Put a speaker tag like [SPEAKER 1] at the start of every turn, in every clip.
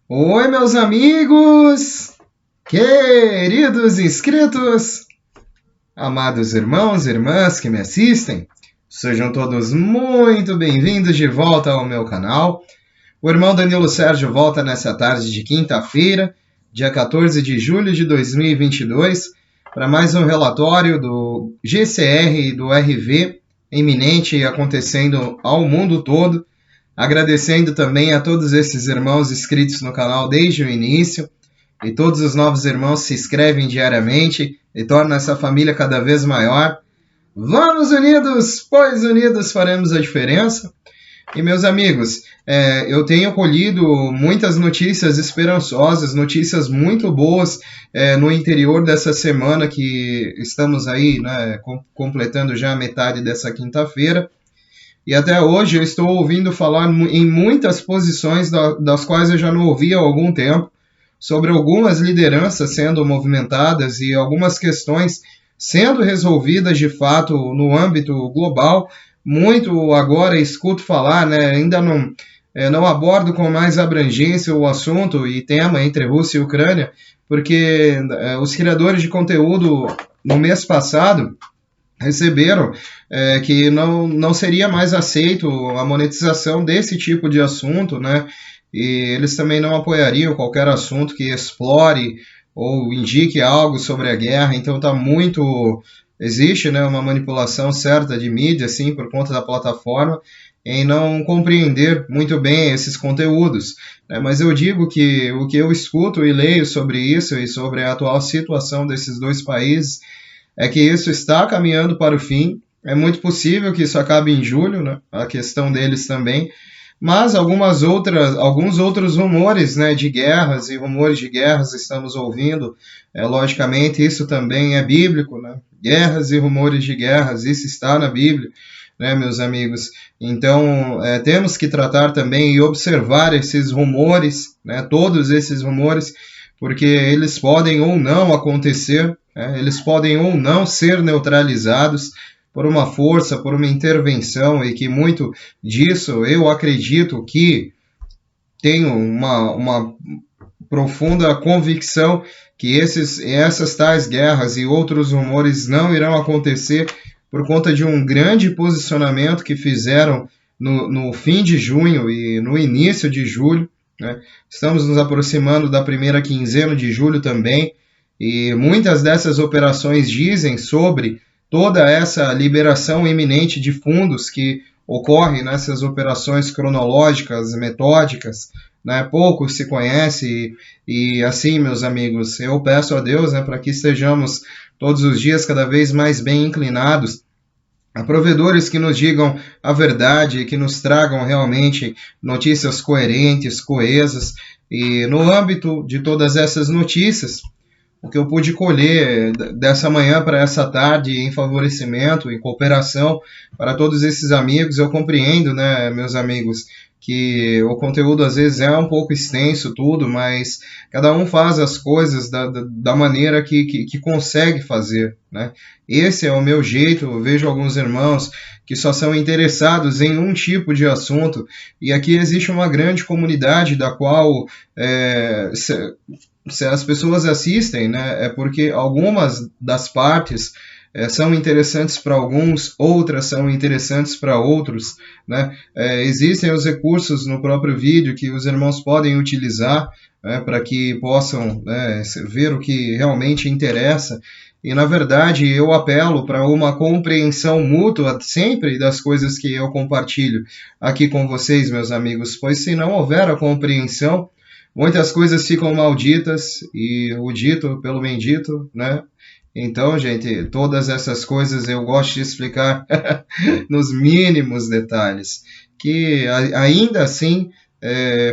[SPEAKER 1] Oi, meus amigos, queridos inscritos, amados irmãos e irmãs que me assistem, sejam todos muito bem-vindos de volta ao meu canal. O irmão Danilo Sérgio volta nessa tarde de quinta-feira, dia 14 de julho de 2022, para mais um relatório do GCR e do RV iminente e acontecendo ao mundo todo. Agradecendo também a todos esses irmãos inscritos no canal desde o início, e todos os novos irmãos se inscrevem diariamente e tornam essa família cada vez maior. Vamos unidos, pois unidos faremos a diferença. E meus amigos, eu tenho colhido muitas notícias esperançosas, notícias muito boas no interior dessa semana que estamos aí, né, completando já a metade dessa quinta-feira. E até hoje eu estou ouvindo falar em muitas posições das quais eu já não ouvia há algum tempo, sobre algumas lideranças sendo movimentadas e algumas questões sendo resolvidas de fato no âmbito global. Muito agora escuto falar, né, ainda não abordo com mais abrangência o assunto e tema entre Rússia e Ucrânia, porque os criadores de conteúdo no mês passado receberam que não seria mais aceito a monetização desse tipo de assunto, né? E eles também não apoiariam qualquer assunto que explore ou indique algo sobre a guerra. Então tá muito... Existe, né, uma manipulação certa de mídia, assim, por conta da plataforma, em não compreender muito bem esses conteúdos. Né? Mas eu digo que o que eu escuto e leio sobre isso e sobre a atual situação desses dois países é que isso está caminhando para o fim. É muito possível que isso acabe em julho, né? A questão deles também. Mas alguns outros rumores, né, de guerras e rumores de guerras estamos ouvindo. Logicamente, isso também é bíblico, né? Guerras e rumores de guerras, isso está na Bíblia, né, meus amigos? Então, temos que tratar também e observar esses rumores, né, todos esses rumores, porque eles podem ou não acontecer, eles podem ou não ser neutralizados por uma força, por uma intervenção, e que muito disso eu acredito que tenho uma profunda convicção que essas tais guerras e outros rumores não irão acontecer por conta de um grande posicionamento que fizeram no fim de junho e no início de julho, né? Estamos nos aproximando da primeira quinzena de julho também, e muitas dessas operações dizem sobre toda essa liberação iminente de fundos que ocorre nessas operações cronológicas, metódicas, né? Pouco se conhece e assim, meus amigos, eu peço a Deus, né, para que estejamos todos os dias cada vez mais bem inclinados a provedores que nos digam a verdade, que nos tragam realmente notícias coerentes, coesas. E no âmbito de todas essas notícias, o que eu pude colher dessa manhã para essa tarde em favorecimento, em cooperação para todos esses amigos, eu compreendo, né, meus amigos, que o conteúdo às vezes é um pouco extenso tudo, mas cada um faz as coisas da maneira que consegue fazer, né? Esse é o meu jeito. Eu vejo alguns irmãos que só são interessados em um tipo de assunto, e aqui existe uma grande comunidade da qual se as pessoas assistem, né, é porque algumas das partes são interessantes para alguns, outras são interessantes para outros, né? Existem os recursos no próprio vídeo que os irmãos podem utilizar, né, para que possam, né, ver o que realmente interessa. E, na verdade, eu apelo para uma compreensão mútua sempre das coisas que eu compartilho aqui com vocês, meus amigos, pois se não houver a compreensão, muitas coisas ficam malditas e o dito pelo bendito, né? Então, gente, todas essas coisas eu gosto de explicar nos mínimos detalhes, que ainda assim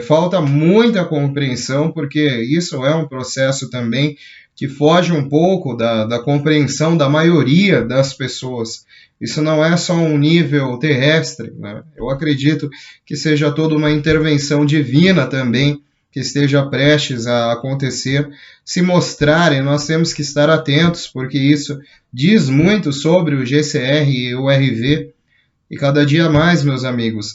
[SPEAKER 1] falta muita compreensão, porque isso é um processo também que foge um pouco da compreensão da maioria das pessoas. Isso não é só um nível terrestre, né? Eu acredito que seja toda uma intervenção divina também, que esteja prestes a acontecer, se mostrarem. Nós temos que estar atentos, porque isso diz muito sobre o GCR e o RV, E cada dia mais, meus amigos,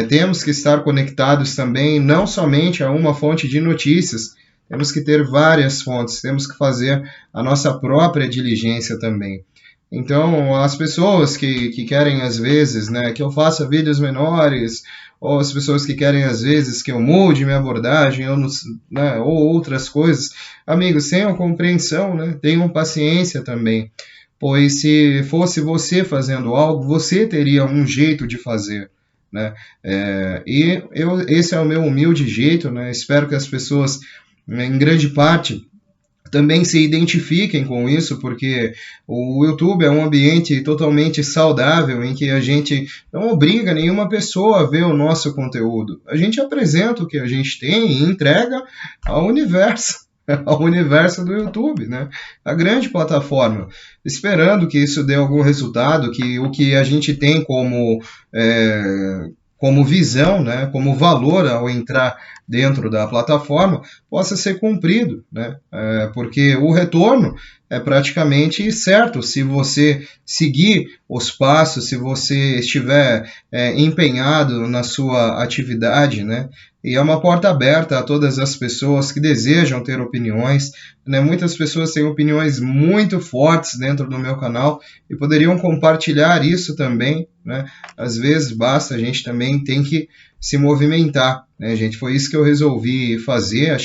[SPEAKER 1] temos que estar conectados também, não somente a uma fonte de notícias, temos que ter várias fontes, temos que fazer a nossa própria diligência também. Então, as pessoas que querem, às vezes, né, que eu faça vídeos menores, ou as pessoas que querem, às vezes, que eu mude minha abordagem, né, ou outras coisas, amigos, tenham compreensão, né, tenham paciência também, pois se fosse você fazendo algo, você teria um jeito de fazer, né, esse é o meu humilde jeito, né, espero que as pessoas, em grande parte, também se identifiquem com isso, porque o YouTube é um ambiente totalmente saudável em que a gente não obriga nenhuma pessoa a ver o nosso conteúdo. A gente apresenta o que a gente tem e entrega ao universo, ao universo do YouTube, né? A grande plataforma, esperando que isso dê algum resultado, que o que a gente tem como visão, né, como valor ao entrar dentro da plataforma, possa ser cumprido, né? Porque o retorno é praticamente certo se você seguir os passos, se você estiver empenhado na sua atividade, né? E é uma porta aberta a todas as pessoas que desejam ter opiniões, né? Muitas pessoas têm opiniões muito fortes dentro do meu canal e poderiam compartilhar isso também, né? Às vezes basta, a gente também tem que se movimentar, né, gente? Foi isso que eu resolvi fazer,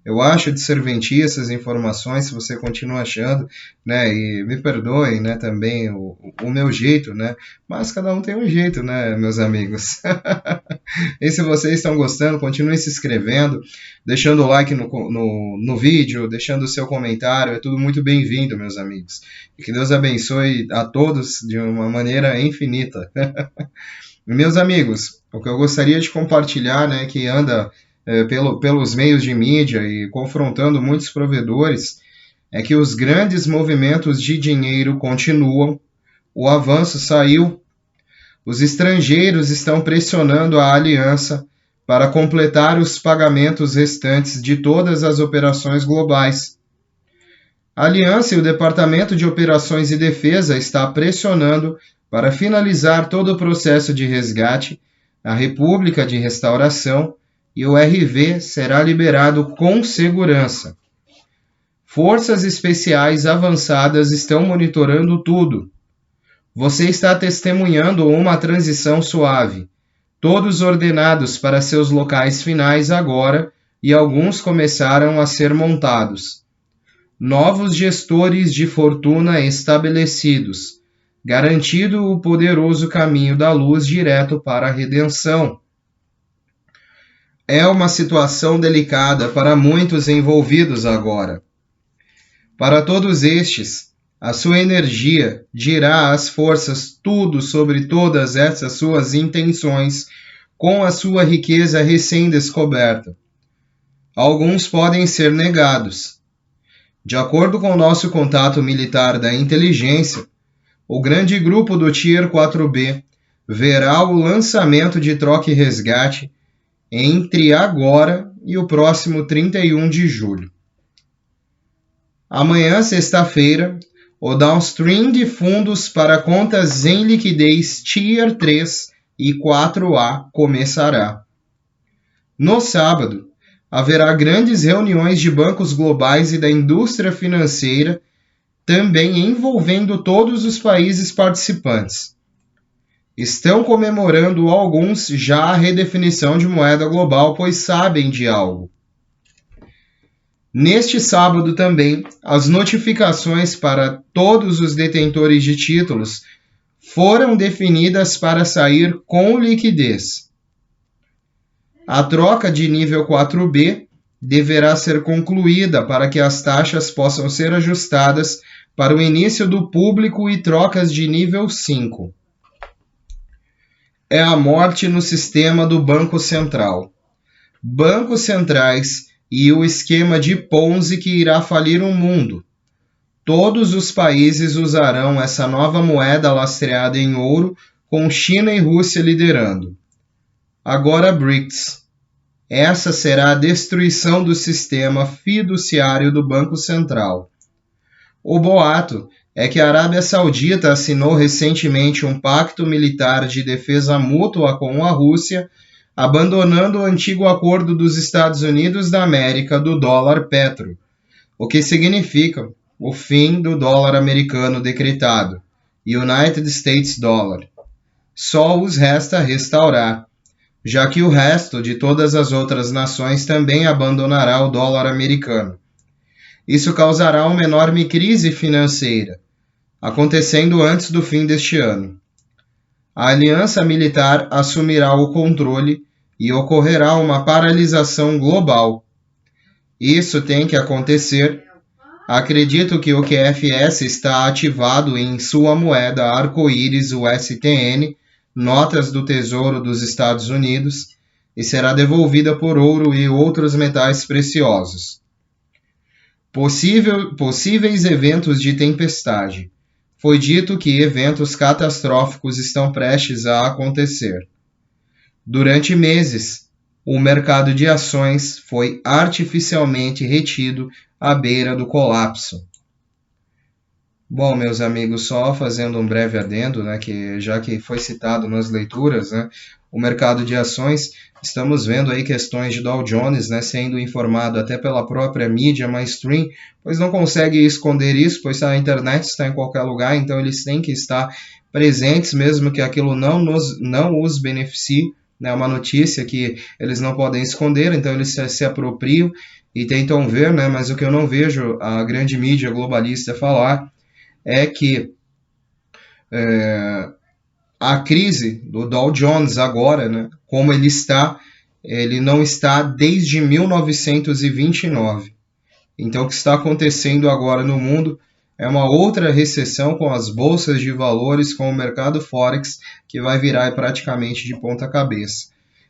[SPEAKER 1] eu acho de serventia essas informações, se você continua achando, né, e me perdoem, né, também o meu jeito, né, mas cada um tem um jeito, né, meus amigos. E se vocês estão gostando, continuem se inscrevendo, deixando o like no vídeo, deixando o seu comentário, é tudo muito bem-vindo, meus amigos. E que Deus abençoe a todos de uma maneira infinita. Meus amigos, o que eu gostaria de compartilhar, né, que anda pelos meios de mídia e confrontando muitos provedores, é que os grandes movimentos de dinheiro continuam, o avanço saiu, os estrangeiros estão pressionando a aliança para completar os pagamentos restantes de todas as operações globais. A aliança e o Departamento de Operações e Defesa está pressionando para finalizar todo o processo de resgate, a República de Restauração e o RV será liberado com segurança. Forças especiais avançadas estão monitorando tudo. Você está testemunhando uma transição suave. Todos ordenados para seus locais finais agora e alguns começaram a ser montados. Novos gestores de fortuna estabelecidos. Garantido o poderoso caminho da luz direto para a redenção. É uma situação delicada para muitos envolvidos agora. Para todos estes, a sua energia dirá às forças tudo sobre todas essas suas intenções com a sua riqueza recém-descoberta. Alguns podem ser negados. De acordo com o nosso contato militar da inteligência, o grande grupo do Tier 4B verá o lançamento de troca e resgate entre agora e o próximo 31 de julho. Amanhã, sexta-feira, o downstream de fundos para contas em liquidez Tier 3 e 4A começará. No sábado, haverá grandes reuniões de bancos globais e da indústria financeira, também envolvendo todos os países participantes. Estão comemorando alguns já a redefinição de moeda global, pois sabem de algo. Neste sábado também, as notificações para todos os detentores de títulos foram definidas para sair com liquidez. A troca de nível 4B deverá ser concluída para que as taxas possam ser ajustadas para o início do público e trocas de nível 5. É a morte no sistema do Banco Central. Bancos centrais e o esquema de Ponzi que irá falir o mundo. Todos os países usarão essa nova moeda lastreada em ouro, com China e Rússia liderando. Agora BRICS. Essa será a destruição do sistema fiduciário do Banco Central. O boato é que a Arábia Saudita assinou recentemente um pacto militar de defesa mútua com a Rússia, abandonando o antigo acordo dos Estados Unidos da América do dólar petro, o que significa o fim do dólar americano decretado, United States Dollar. Só os resta restaurar, já que o resto de todas as outras nações também abandonará o dólar americano. Isso causará uma enorme crise financeira, acontecendo antes do fim deste ano. A aliança militar assumirá o controle e ocorrerá uma paralisação global. Isso tem que acontecer. Acredito que o QFS está ativado em sua moeda arco-íris USTN, notas do Tesouro dos Estados Unidos, e será devolvida por ouro e outros metais preciosos. Possíveis eventos de tempestade. Foi dito que eventos catastróficos estão prestes a acontecer. Durante meses, o mercado de ações foi artificialmente retido à beira do colapso. Bom, meus amigos, só fazendo um breve adendo, né, que já que foi citado nas leituras, né, o mercado de ações, estamos vendo aí questões de Dow Jones, né, sendo informado até pela própria mídia mainstream, pois não consegue esconder isso, pois a internet está em qualquer lugar, então eles têm que estar presentes, mesmo que aquilo não os beneficie, né, é uma notícia que eles não podem esconder, então eles se apropriam e tentam ver, né, mas o que eu não vejo a grande mídia globalista falar é que a crise do Dow Jones agora, né, como ele não está desde 1929. Então, o que está acontecendo agora no mundo é uma outra recessão com as bolsas de valores, com o mercado Forex, que vai virar praticamente de ponta cabeça.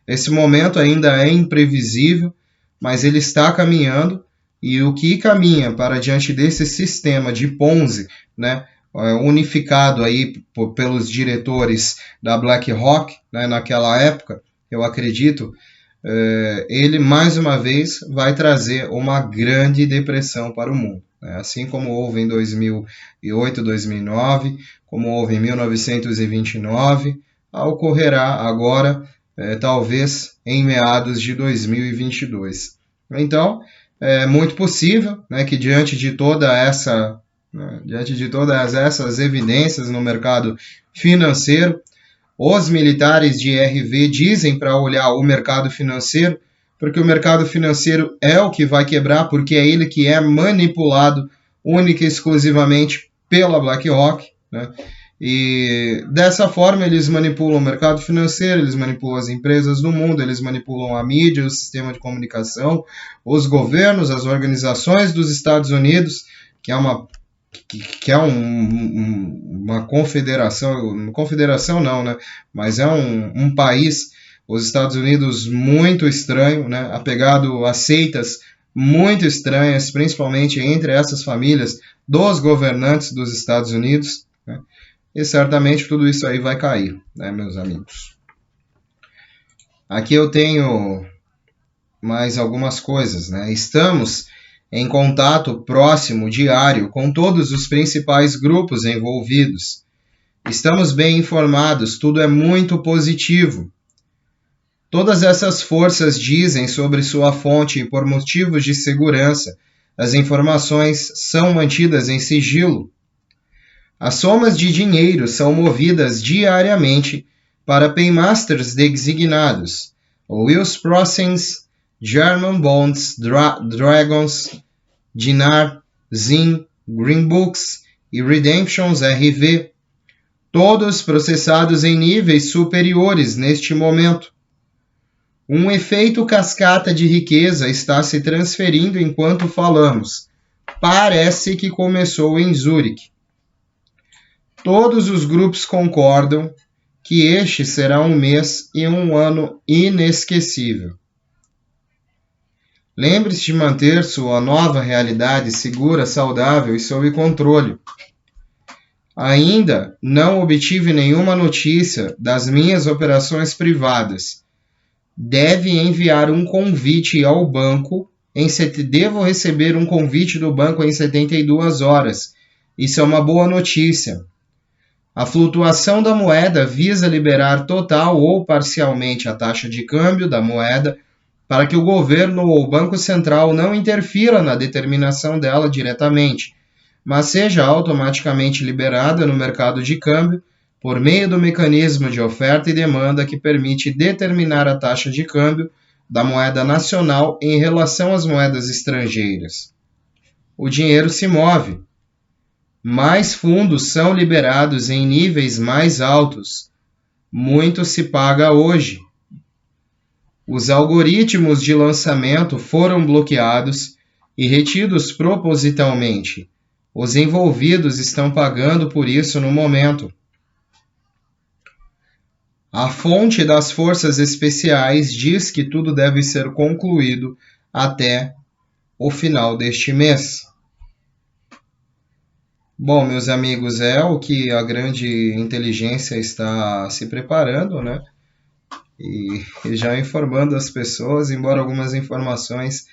[SPEAKER 1] Esse momento ainda é imprevisível, mas ele está caminhando, e o que caminha para diante desse sistema de Ponzi, né, unificado aí pelos diretores da BlackRock, né, naquela época, eu acredito, ele mais uma vez vai trazer uma grande depressão para o mundo. Né? Assim como houve em 2008, 2009, como houve em 1929, ocorrerá agora, talvez em meados de 2022. Então, é muito possível, né, que diante de todas essas evidências no mercado financeiro, os militares de RV dizem para olhar o mercado financeiro, porque o mercado financeiro é o que vai quebrar, porque é ele que é manipulado única e exclusivamente pela BlackRock, né? E dessa forma eles manipulam o mercado financeiro, eles manipulam as empresas do mundo, eles manipulam a mídia, o sistema de comunicação, os governos, as organizações dos Estados Unidos, que é uma confederação não, né? Mas é um país, os Estados Unidos, muito estranho, né? Apegado a seitas muito estranhas, principalmente entre essas famílias dos governantes dos Estados Unidos, né? E certamente tudo isso aí vai cair, né, meus amigos? Aqui eu tenho mais algumas coisas, né? Estamos em contato próximo, diário, com todos os principais grupos envolvidos. Estamos bem informados, tudo é muito positivo. Todas essas forças dizem sobre sua fonte e por motivos de segurança, as informações são mantidas em sigilo. As somas de dinheiro são movidas diariamente para paymasters designados, Wills Process, German Bonds, Dragons, Dinar, Zin, Green Books e Redemptions RV, todos processados em níveis superiores neste momento. Um efeito cascata de riqueza está se transferindo enquanto falamos. Parece que começou em Zurique. Todos os grupos concordam que este será um mês e um ano inesquecível. Lembre-se de manter sua nova realidade segura, saudável e sob controle. Ainda não obtive nenhuma notícia das minhas operações privadas. Deve enviar um convite ao banco. Devo receber um convite do banco em 72 horas. Isso é uma boa notícia. A flutuação da moeda visa liberar total ou parcialmente a taxa de câmbio da moeda para que o governo ou o Banco Central não interfira na determinação dela diretamente, mas seja automaticamente liberada no mercado de câmbio por meio do mecanismo de oferta e demanda que permite determinar a taxa de câmbio da moeda nacional em relação às moedas estrangeiras. O dinheiro se move. Mais fundos são liberados em níveis mais altos. Muito se paga hoje. Os algoritmos de lançamento foram bloqueados e retidos propositalmente. Os envolvidos estão pagando por isso no momento. A fonte das forças especiais diz que tudo deve ser concluído até o final deste mês. Bom, meus amigos, é o que a grande inteligência está se preparando, né? E já informando as pessoas, embora algumas informações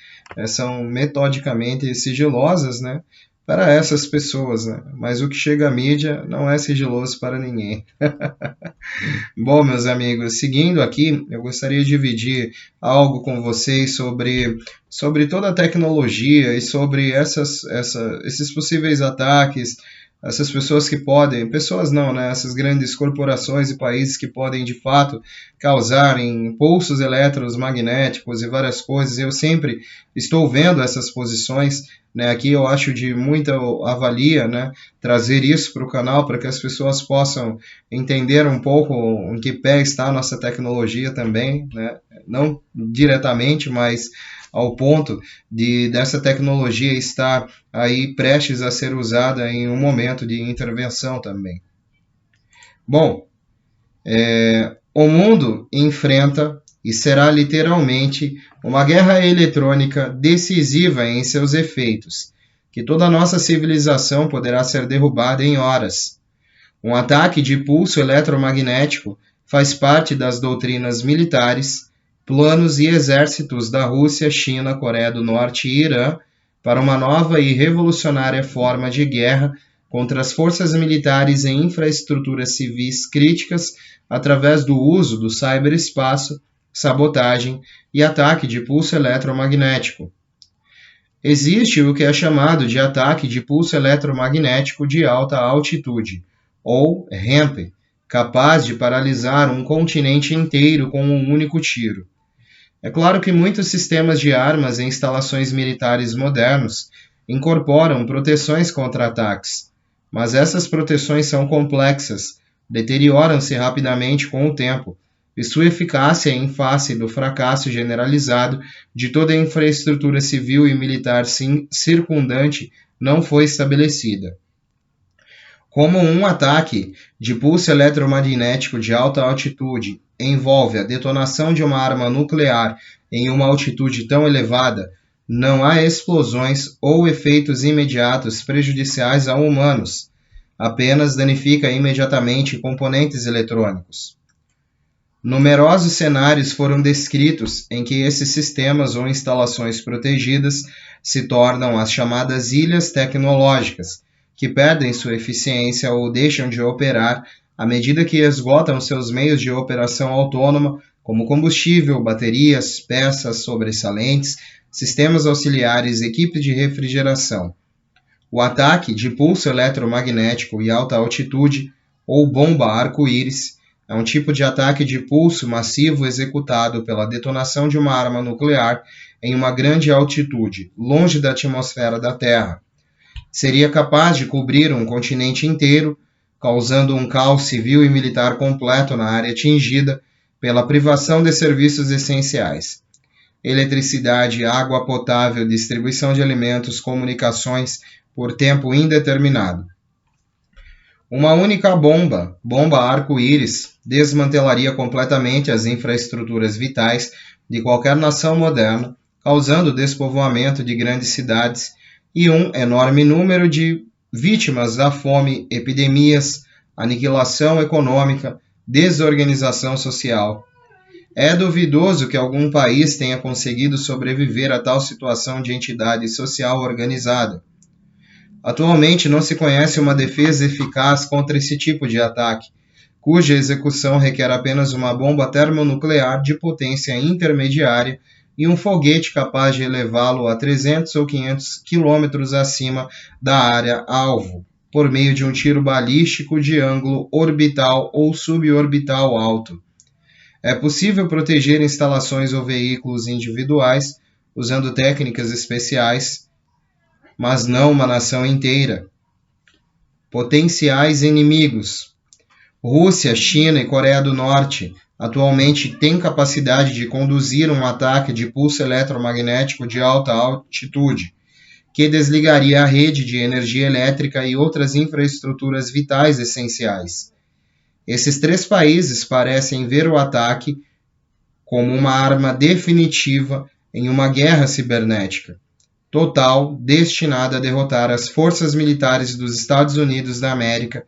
[SPEAKER 1] são metodicamente sigilosas, né? Para essas pessoas, né? Mas o que chega à mídia não é sigiloso para ninguém. Bom, meus amigos, seguindo aqui, eu gostaria de dividir algo com vocês sobre toda a tecnologia e sobre esses possíveis ataques, essas pessoas que podem, pessoas não, né? Essas grandes corporações e países que podem, de fato, causarem pulsos eletromagnéticos e várias coisas. Eu sempre estou vendo essas posições, né? Aqui eu acho de muita avalia, né? Trazer isso para o canal para que as pessoas possam entender um pouco em que pé está a nossa tecnologia também, né? Não diretamente, mas ao ponto dessa tecnologia estar aí prestes a ser usada em um momento de intervenção também. Bom, o mundo enfrenta e será literalmente uma guerra eletrônica decisiva em seus efeitos, que toda a nossa civilização poderá ser derrubada em horas. Um ataque de pulso eletromagnético faz parte das doutrinas militares, planos e exércitos da Rússia, China, Coreia do Norte e Irã para uma nova e revolucionária forma de guerra contra as forças militares em infraestruturas civis críticas através do uso do ciberespaço, sabotagem e ataque de pulso eletromagnético. Existe o que é chamado de ataque de pulso eletromagnético de alta altitude, ou REMP, capaz de paralisar um continente inteiro com um único tiro. É claro que muitos sistemas de armas e instalações militares modernos incorporam proteções contra ataques, mas essas proteções são complexas, deterioram-se rapidamente com o tempo, e sua eficácia em face do fracasso generalizado de toda a infraestrutura civil e militar circundante não foi estabelecida. Como um ataque de pulso eletromagnético de alta altitude envolve a detonação de uma arma nuclear em uma altitude tão elevada, não há explosões ou efeitos imediatos prejudiciais a humanos, apenas danifica imediatamente componentes eletrônicos. Numerosos cenários foram descritos em que esses sistemas ou instalações protegidas se tornam as chamadas ilhas tecnológicas, que perdem sua eficiência ou deixam de operar à medida que esgotam seus meios de operação autônoma, como combustível, baterias, peças sobressalentes, sistemas auxiliares, equipes de refrigeração. O ataque de pulso eletromagnético e alta altitude, ou bomba arco-íris, é um tipo de ataque de pulso massivo executado pela detonação de uma arma nuclear em uma grande altitude, longe da atmosfera da Terra. Seria capaz de cobrir um continente inteiro, causando um caos civil e militar completo na área atingida pela privação de serviços essenciais. Eletricidade, água potável, distribuição de alimentos, comunicações por tempo indeterminado. Uma única bomba arco-íris, desmantelaria completamente as infraestruturas vitais de qualquer nação moderna, causando o despovoamento de grandes cidades e um enorme número de vítimas da fome, epidemias, aniquilação econômica, desorganização social. É duvidoso que algum país tenha conseguido sobreviver a tal situação de entidade social organizada. Atualmente não se conhece uma defesa eficaz contra esse tipo de ataque, cuja execução requer apenas uma bomba termonuclear de potência intermediária e um foguete capaz de elevá-lo a 300 ou 500 quilômetros acima da área-alvo, por meio de um tiro balístico de ângulo orbital ou suborbital alto. É possível proteger instalações ou veículos individuais usando técnicas especiais, mas não uma nação inteira. Potenciais inimigos. Rússia, China e Coreia do Norte atualmente têm capacidade de conduzir um ataque de pulso eletromagnético de alta altitude, que desligaria a rede de energia elétrica e outras infraestruturas vitais essenciais. Esses três países parecem ver o ataque como uma arma definitiva em uma guerra cibernética, total, destinada a derrotar as forças militares dos Estados Unidos da América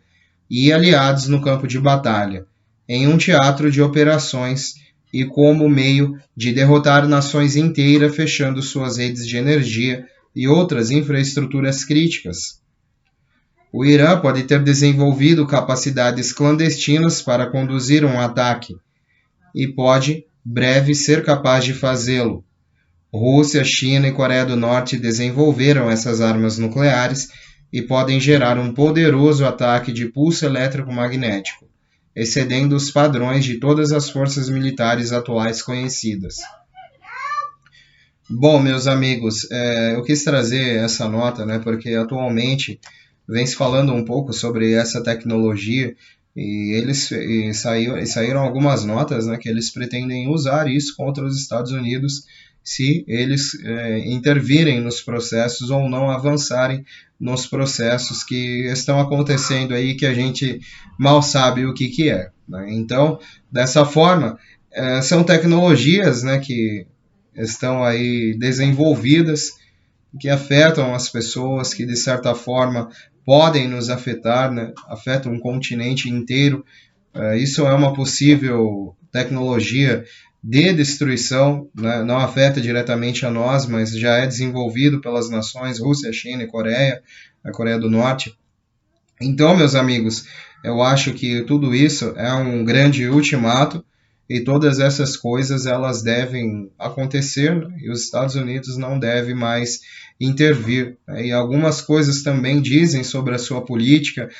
[SPEAKER 1] e aliados no campo de batalha, em um teatro de operações e como meio de derrotar nações inteiras fechando suas redes de energia e outras infraestruturas críticas. O Irã pode ter desenvolvido capacidades clandestinas para conduzir um ataque e pode, breve, ser capaz de fazê-lo. Rússia, China e Coreia do Norte desenvolveram essas armas nucleares e podem gerar um poderoso ataque de pulso elétrico magnético, excedendo os padrões de todas as forças militares atuais conhecidas. Bom, meus amigos, eu quis trazer essa nota, né, porque atualmente vem se falando um pouco sobre essa tecnologia e saíram algumas notas, né, que eles pretendem usar isso contra os Estados Unidos se eles intervirem nos processos ou não avançarem nos processos que estão acontecendo aí, que a gente mal sabe o que é. Né? Então, dessa forma, são tecnologias, né, que estão aí desenvolvidas, que afetam as pessoas, que de certa forma podem nos afetar, né? Afetam um continente inteiro. Isso é uma possível tecnologia de destruição, né? Não afeta diretamente a nós, mas já é desenvolvido pelas nações Rússia, China e Coreia, a Coreia do Norte. Então, meus amigos, eu acho que tudo isso é um grande ultimato e todas essas coisas elas devem acontecer, né? E os Estados Unidos não devem mais intervir. Né? E algumas coisas também dizem sobre a sua política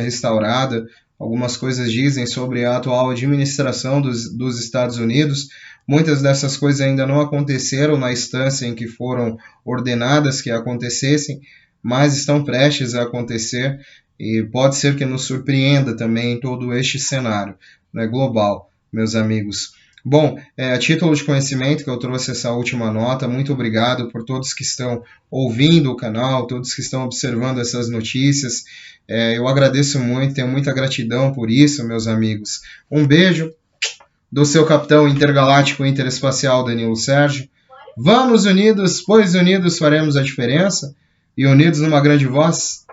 [SPEAKER 1] restaurada, algumas coisas dizem sobre a atual administração dos Estados Unidos. Muitas dessas coisas ainda não aconteceram na instância em que foram ordenadas que acontecessem, mas estão prestes a acontecer e pode ser que nos surpreenda também todo este cenário, né, global, meus amigos. Bom, a título de conhecimento que eu trouxe essa última nota, muito obrigado por todos que estão ouvindo o canal, todos que estão observando essas notícias, eu agradeço muito, tenho muita gratidão por isso, meus amigos. Um beijo do seu capitão intergaláctico interespacial Danilo Sérgio. Vamos unidos, pois unidos faremos a diferença, e unidos numa grande voz,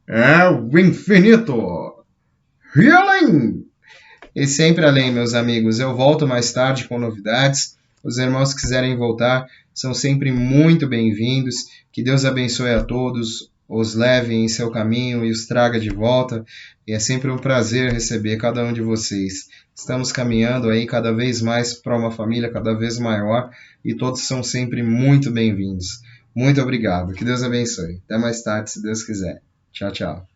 [SPEAKER 1] é o infinito e além! E sempre além, meus amigos. Eu volto mais tarde com novidades. Os irmãos que quiserem voltar são sempre muito bem-vindos. Que Deus abençoe a todos, os leve em seu caminho e os traga de volta. E é sempre um prazer receber cada um de vocês. Estamos caminhando aí cada vez mais para uma família cada vez maior e todos são sempre muito bem-vindos. Muito obrigado. Que Deus abençoe. Até mais tarde, se Deus quiser. Tchau, tchau.